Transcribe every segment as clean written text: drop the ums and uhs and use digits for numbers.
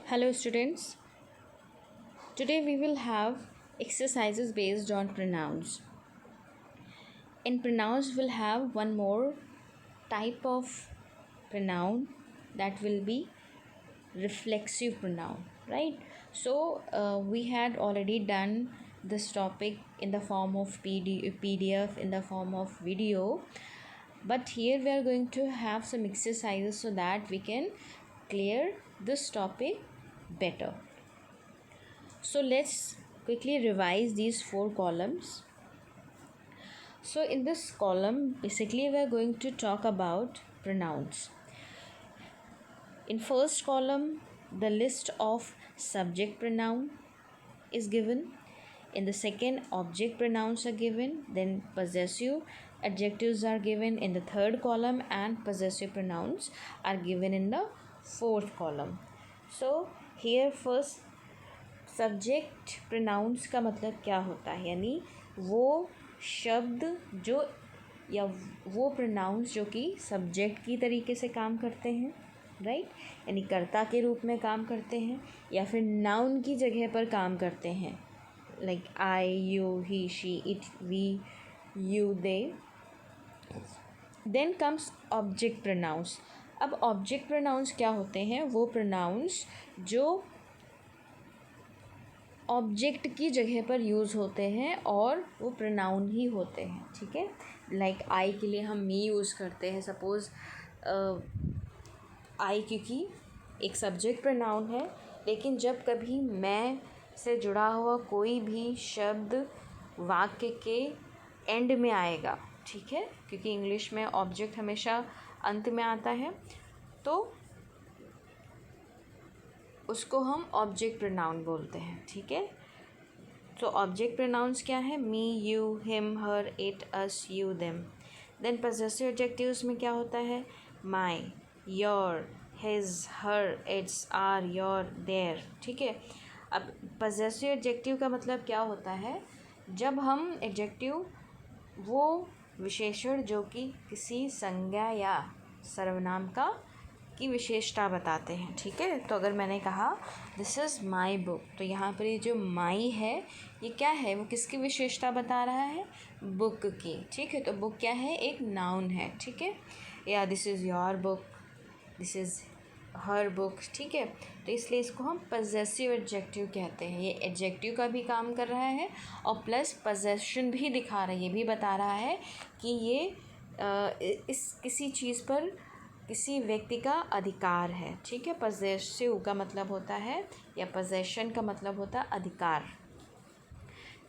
Hello students, today we will have exercises based on pronouns. In pronouns we'll have one more type of pronoun that will be reflexive pronoun, right? So we had already done this topic in the form of PDF, in the form of video, but here we are going to have some exercises so that we can clear this topic better. So let's quickly revise these 4 columns. So in this column, basically we are going to talk about pronouns. In first column, the list of subject pronoun is given. In the second, object pronouns are given. Then possessive adjectives are given in the third column, and possessive pronouns are given in the fourth column. So here first, subject pronouns का मतलब क्या होता है, यानी वो शब्द जो या वो प्रोनाउंस जो कि सब्जेक्ट की तरीके से काम करते हैं, राइट, यानी कर्ता के रूप में काम करते हैं या फिर नाउन की जगह पर काम करते हैं, like I, you, he, she, it, we, you, they. Then comes object pronouns. अब ऑब्जेक्ट प्रोनाउंस क्या होते हैं? वो प्रोनाउंस जो ऑब्जेक्ट की जगह पर यूज़ होते हैं और वो प्रोनाउन ही होते हैं, ठीक है. लाइक आई के लिए हम मी यूज़ करते हैं, सपोज़ आई क्योंकि एक सब्जेक्ट प्रोनाउन है, लेकिन जब कभी मैं से जुड़ा हुआ कोई भी शब्द वाक्य के एंड में आएगा, ठीक है, क्योंकि इंग्लिश में ऑब्जेक्ट हमेशा अंत में आता है, तो उसको हम ऑब्जेक्ट प्रोनाउन बोलते हैं, ठीक है. तो ऑब्जेक्ट प्रोनाउंस क्या है? Me, you, him, her, it, us, you, them. Then possessive adjectives में क्या होता है? My, your, his, her, its, our, your, their, ठीक है. अब पजेसिव एडजेक्टिव का मतलब क्या होता है? जब हम एडजेक्टिव, वो विशेषण जो कि किसी संज्ञा या सर्वनाम का की विशेषता बताते हैं, ठीक है. तो अगर मैंने कहा दिस इज़ माई बुक, तो यहाँ पर ये जो माई है ये क्या है? वो किसकी विशेषता बता रहा है? बुक की, ठीक है. तो बुक क्या है? एक नाउन है, ठीक है. या this is your book, this is her book, ठीक है. तो इसलिए इसको हम पजेसिव एडजेक्टिव कहते हैं. ये एडजेक्टिव का भी काम कर रहा है और प्लस पजेशन भी दिखा रहा है, ये भी बता रहा है कि ये इस किसी चीज़ पर किसी व्यक्ति का अधिकार है, ठीक है. पजेसिव का मतलब होता है या पजेशन का मतलब होता है अधिकार.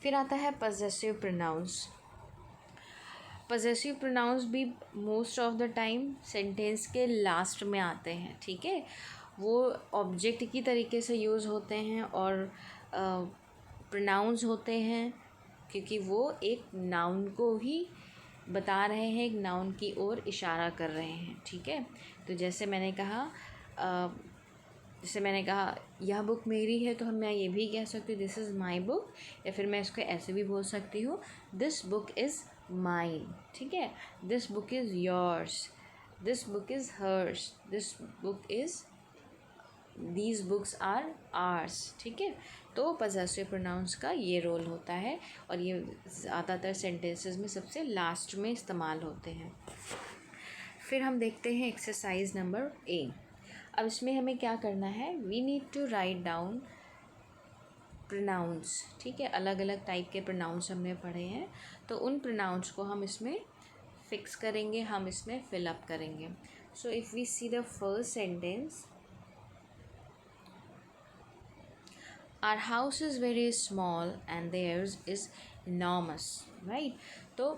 फिर आता है पजेसिव प्रोनाउंस. पजेसिव प्रोनाउंस भी most of the time sentence के लास्ट में आते हैं, ठीक है. वो ऑब्जेक्ट की तरीके से यूज़ होते हैं और प्रोनाउंस होते हैं क्योंकि वो एक नाउन को ही बता रहे हैं, एक नाउन की ओर इशारा कर रहे हैं, ठीक है. तो जैसे मैंने कहा यह बुक मेरी है, तो मैं ये भी कह सकती हूँ दिस इज़ माई बुक, या फिर मैं इसको ऐसे भी बोल सकती हूँ दिस बुक इज़ माइन, ठीक है. This book is yours, this book is hers, this book is, these books are ours, ठीक है. तो पजेसिव प्रोनाउंस का ये रोल होता है और ये ज़्यादातर सेंटेंसेस में सबसे लास्ट में इस्तेमाल होते हैं. फिर हम देखते हैं एक्सरसाइज नंबर ए. अब इसमें हमें क्या करना है? We need to write down pronouns, ठीक है. अलग अलग टाइप के प्रोनाउंस हमने पढ़े हैं, तो उन प्रोनाउंस को हम इसमें फिक्स करेंगे, हम इसमें फिलअप करेंगे. So if we see the first sentence, our house is very small and theirs is enormous, right. तो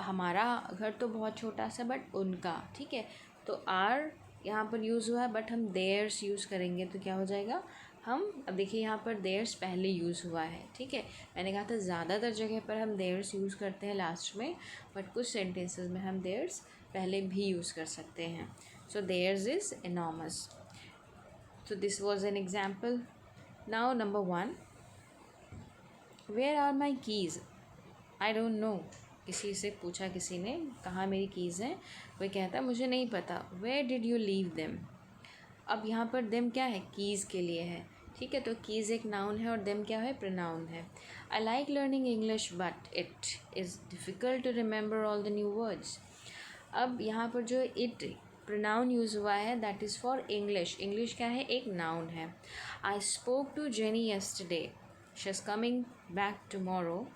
हमारा घर तो बहुत छोटा सा, बट उनका, ठीक है. तो आर यहाँ पर यूज़ हुआ है, बट हम देयर्स यूज़ करेंगे तो क्या हो जाएगा? अब देखिए यहाँ पर देयर्स पहले यूज़ हुआ है, ठीक है. मैंने कहा था ज़्यादातर जगह पर हम देयर्स यूज़ करते हैं लास्ट में, बट कुछ सेंटेंसेस में हम देयर्स पहले भी यूज़ कर सकते हैं. So theirs is enormous. So this was an example. Now number 1, where are my keys? I don't know. किसी से पूछा, किसी ने कहा मेरी कीज़ हैं, वह कहता मुझे नहीं पता. Where did you leave them? अब यहाँ पर देम क्या है, कीज़ के लिए है, ठीक है। तो कीज़ एक नाउन है और देम क्या है, प्रोनाउन है। I like learning English but it is difficult to remember all the new words. अब यहाँ पर जो इट प्रोनाउन यूज़ हुआ है that is for English. English क्या है, एक नाउन है। I spoke to Jenny yesterday, she is coming back tomorrow,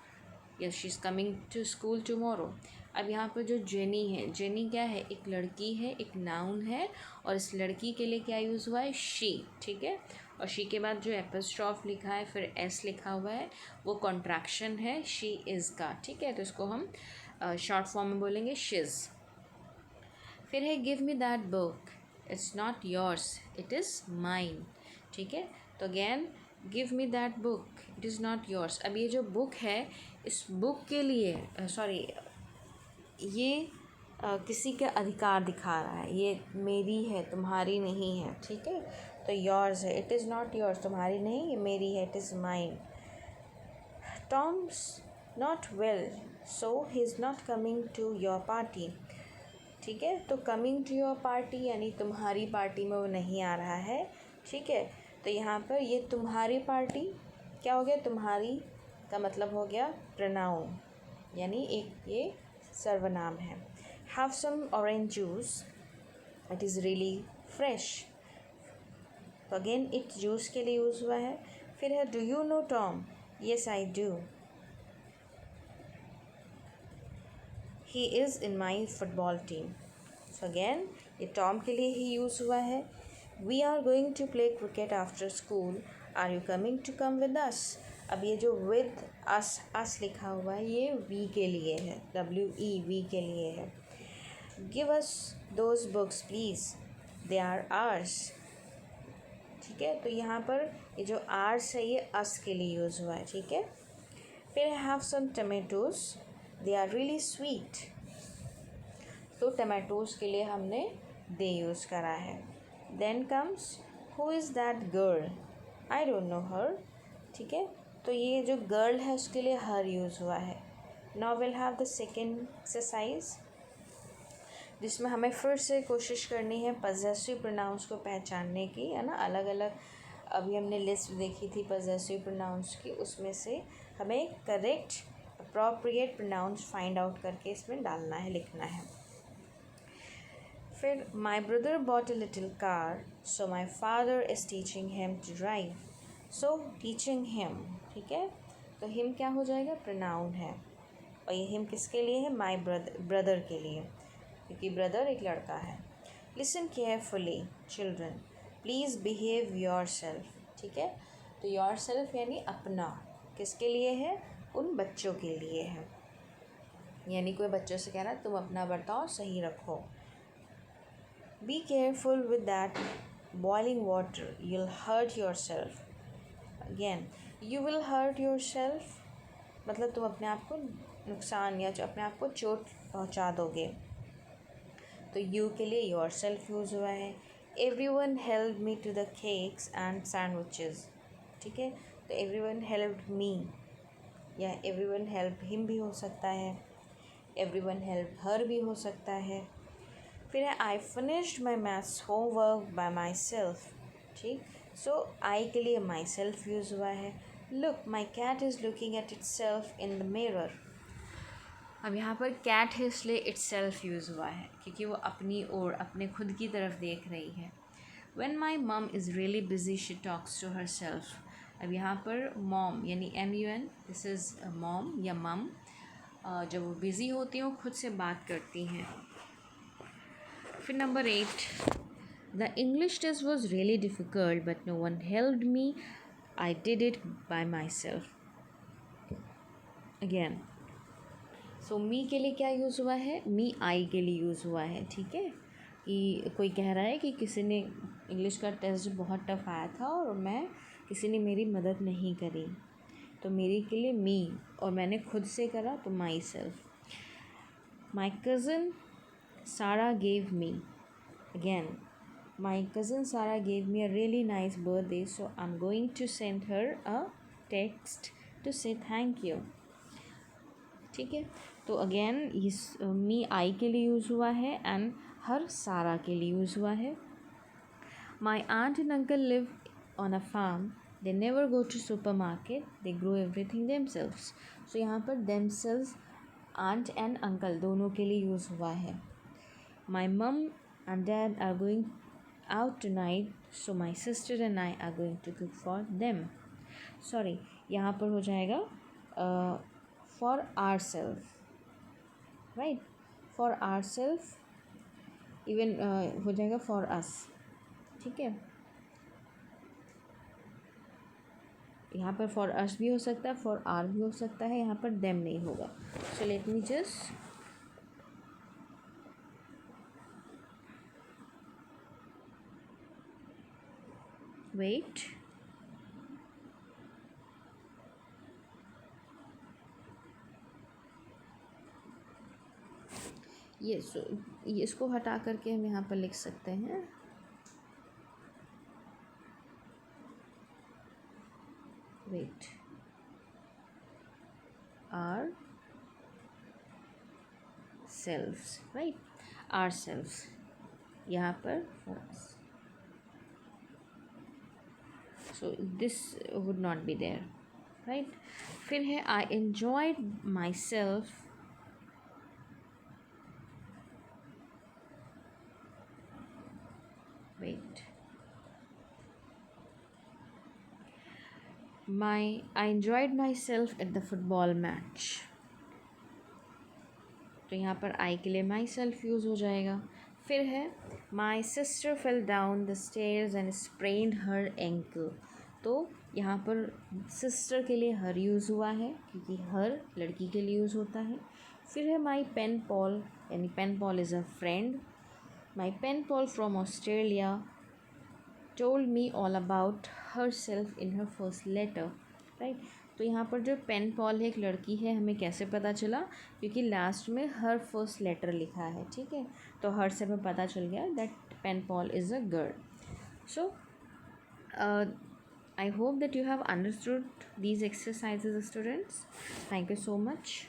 yes she is coming to school tomorrow. अब यहाँ पर जो जेनी है, जेनी क्या है, एक लड़की है, एक नाउन है, और इस लड़की के लिए क्या यूज़ हुआ है, शी, ठीक है। और शी के बाद जो एपोस्ट्रॉफ लिखा है फिर एस लिखा हुआ है वो कॉन्ट्रैक्शन है शी इज़ का, ठीक है। तो इसको हम शॉर्ट फॉर्म में बोलेंगे शिज़। फिर है give me that book, it's not yours it is mine, ठीक है। तो again give me that book, it is not yours. अब ये जो बुक है, इस बुक के लिए सॉरी ये किसी का अधिकार दिखा रहा है, ये मेरी है तुम्हारी नहीं है, ठीक है। तो योर्स है, इट इज़ नॉट योर्स, तुम्हारी नहीं, ये मेरी है, it is mine. Tom's not well so he is not coming to your party, ठीक है। तो कमिंग टू योर पार्टी यानी तुम्हारी पार्टी में वो नहीं आ रहा है, ठीक है। तो यहाँ पर ये तुम्हारी पार्टी क्या हो गया, तुम्हारी का मतलब हो गया प्रोनाउन, यानी एक ये सर्वनाम है। Have some orange juice, it is really fresh. तो अगेन इट जूस के लिए यूज़ हुआ है। फिर है do you know Tom, yes I do, he is in my football team. So again ये टॉम के लिए ही यूज़ हुआ है। We are going to play cricket after school, are you coming to come with us. अब ये जो with us लिखा हुआ है ये वी के लिए है, WE वी के लिए है। Give us those books please, they are ours, ठीक है। तो यहाँ पर ये जो आर्स है ये अस के लिए यूज़ हुआ है, ठीक है। फिर have some tomatoes, they are really sweet. तो टमाटोज़ के लिए हमने दे यूज़ करा है। Then comes who is that girl, I don't know her, ठीक है। तो ये जो गर्ल है उसके लिए हर यूज़ हुआ है। Now will have the second exercise जिसमें हमें फिर से कोशिश करनी है पजेसिव प्रोनाउंस को पहचानने की, है ना। अलग अलग अभी हमने लिस्ट देखी थी पजेसिव प्रोनाउंस की, उसमें से हमें correct appropriate pronouns find out करके इसमें डालना है, लिखना है। फिर my brother bought a little car, so my father is teaching him to drive, so teaching him, ठीक है। तो हिम क्या हो जाएगा, प्रोनाउन है, और ये हिम किसके लिए है, माई ब्रदर के लिए, क्योंकि ब्रदर एक लड़का है। Listen carefully children, please behave your self, ठीक है। तो योर सेल्फ यानी अपना, किसके लिए है, उन बच्चों के लिए है, यानी कोई बच्चों से कह रहा है तुम अपना बर्ताव सही रखो। Be careful with that boiling water, you'll hurt yourself. Again you will hurt yourself मतलब तुम अपने आप को नुकसान या जो अपने आप को चोट पहुंचा दोगे। तो यू के लिए योर सेल्फ यूज़ हुआ है। Everyone help me to the cakes and sandwiches, ठीक है। तो एवरी वन हेल्प मी या एवरी वन हेल्प हिम भी हो सकता है, एवरी वन हेल्प हर भी हो सकता है। फिर है I finished my maths homework bye my self, ठीक। सो आई के लिए माई सेल्फ यूज़ हुआ है। Look my cat is looking at itself in the mirror. अब यहाँ पर कैट है इसलिए इट्स सेल्फ यूज़ हुआ है क्योंकि वो अपनी ओर अपने खुद की तरफ देख रही है। When my mom is really busy she talks to herself। अब यहाँ पर मॉम यानी MUN, दिस इज़ मॉम या मम, जब वो बिज़ी होती हैं वो खुद से बात करती हैं। फिर number 8, the English test was really difficult but no one helped me, I did it by myself. Again so me के लिए क्या यूज़ हुआ है, मी आई के लिए यूज़ हुआ है, ठीक है। कि कोई कह रहा है कि किसी ने इंग्लिश का टेस्ट बहुत टफ आया था और किसी ने मेरी मदद नहीं करी, तो मेरी के लिए मी, और मैंने खुद से करा तो myself. My cousin Sara gave me, again my cousin Sara gave me a really nice birthday, so I am going to send her a text to say thank you, ठीक है। तो अगेन इस मी आई के लिए use हुआ है and हर सारा के लिए यूज़ हुआ है। My aunt and uncle live on a farm. They never go to supermarket. They grow everything themselves. So यहाँ पर themselves aunt and uncle दोनों के लिए यूज़ हुआ है. My mom and dad are going out tonight, so my sister and I are going to cook for them. Sorry, यहाँ पर हो जाएगा for ourselves, right? For ourselves, even हो जाएगा for us. ठीक है, यहाँ पर फॉर अस भी हो सकता है, फॉर आर भी हो सकता है, यहाँ पर देम नहीं होगा. So let me just wait. ये इसको हटा करके हम यहाँ पर लिख सकते हैं wait ourselves, right. Ourselves यहाँ पर for us. So this would not be there, right. फिर है I enjoyed myself. Wait. I enjoyed myself at the football match. तो यहाँ पर I के लिए myself यूज़ हो जाएगा. फिर है my sister fell down the stairs and sprained her ankle. तो यहाँ पर sister के लिए her यूज़ हुआ है क्योंकि her लड़की के लिए यूज़ होता है. फिर है my pen pal, यानी pen pal is a friend. My pen pal from Australia told me all about herself in her first letter, right? तो यहाँ पर जो पेन पॉल है एक लड़की है, हमें कैसे पता चला? क्योंकि लास्ट में हर फर्स्ट लेटर लिखा है, ठीक है. तो हर से हमें पता चल गया that pain Paul is a girl. So I hope that you have understood these exercises, students. Thank you so much.